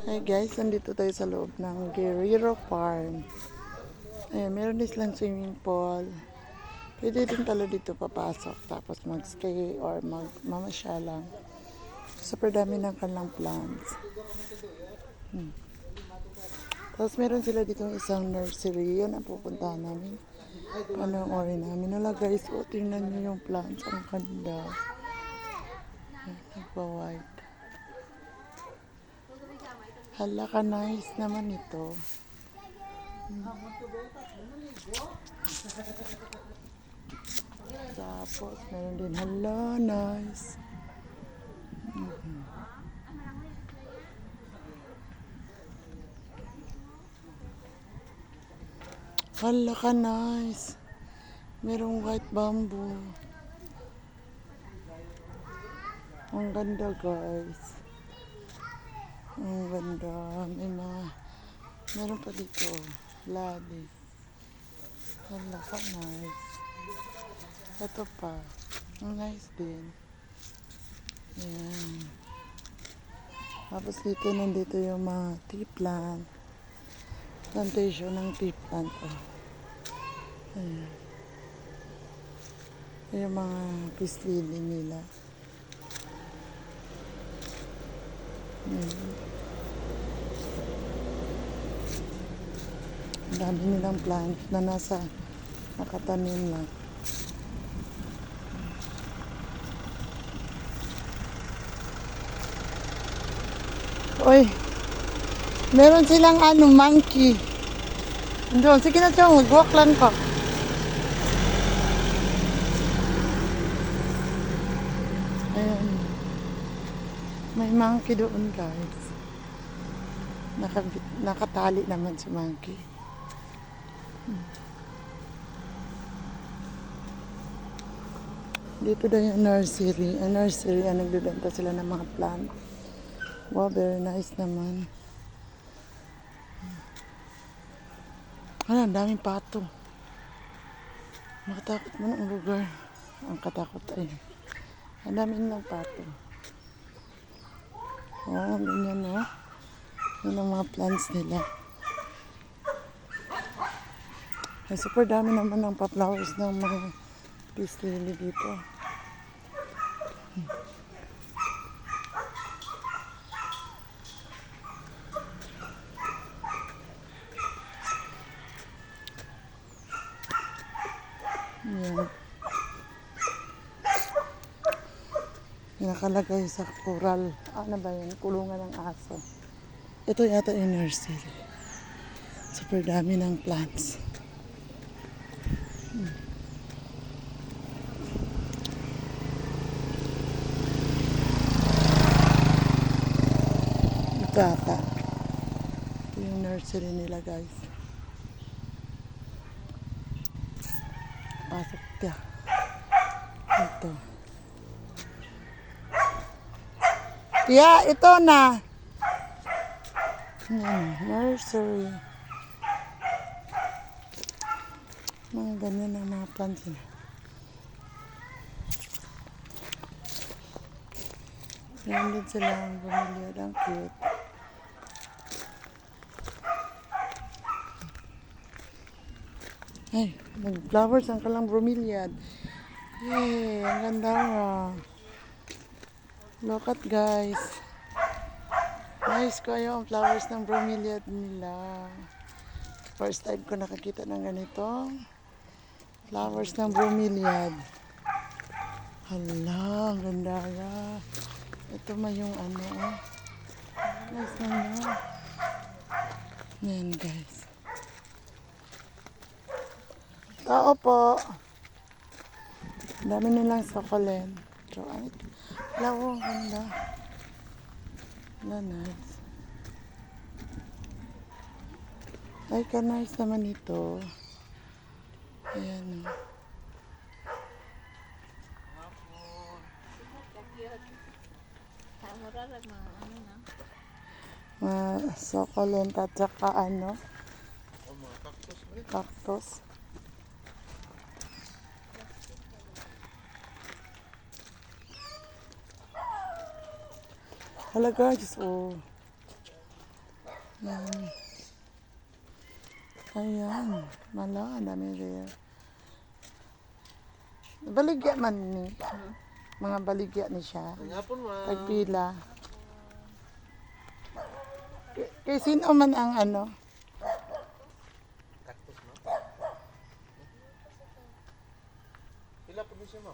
Hi guys, nandito tayo sa loob ng Guerrero Farm. Ayan, meron din silang swimming pool. Pwede din talo dito papasok tapos magstay or magmamasya lang. Super dami ng kanilang plants. Tapos meron sila dito isang nursery. Yan ang pupuntahan namin. Panoorin namin. Wala guys, tingnan nyo yung plants. Ang ganda. Nagpa-white. Hala ka, nice naman ito. Tapos, meron din, hala, nice. Hala ka, nice. Merong white bamboo. Ang ganda, guys. Ang ganda. Meron pa dito. Lali. Hala ka, nice. Ito pa. Ang nice din. Yan. Tapos dito, nandito yung mga tea plant. Plantation ng tea plant. Oh. Ayan. Yung mga peace lily nila. Ang dami nilang plant na nakatanim na. Oy, meron silang monkey. Doon, sige na siya, mag-walk lang ka. Ayan. May monkey doon, guys. Nakatali naman si monkey. Dito daw yung nursery. Ang nursery, nagbibenta sila ng mga plant. Wow, very nice naman. Ang daming pato. Makatakot mo na ang lugar. Ang katakot ay. Ang dami nilang pato. Oh, ganyan no. Yun ang mga plants nila. Ay, super dami naman ng pa-flowers ng mga peace lily dito. Yan. Nakalagay sa coral. Ano ba yun? Kulungan ng aso. Ito yata yung nursery. Super dami ng plants. Ito ata. Ito yung nursery nila, guys. Pasok ka. Ito. Yeah, ito na. Nursery. Mga ganyan ang mga plants nila. Yan din sila ang bumili. Ang cute. Ay, nag-flowers ang kalang bromeliad. Yay, ang ganda nga. Look at guys. Nice ko yung flowers ng bromeliad nila. First time ko nakakita ng ganito. Flowers ng bromeliad. Hala, ang ganda nga. Ito ma yung ano. Nice naman. Yan guys. Tao po. Dami nilang succulent. So, ay, lawa, ang ganda. Wala, nice. Ay, ka-nice naman ito. Ayan, succulent at saka cactus. Hala guys, oh. Hmm. Ayan, mala, ang dami rare. Baligya man ni. Mga baligya ni siya. Ang hapon ma. Pagpila. Kay sino man ang ano? Cactus ma. Pila po din siya ma.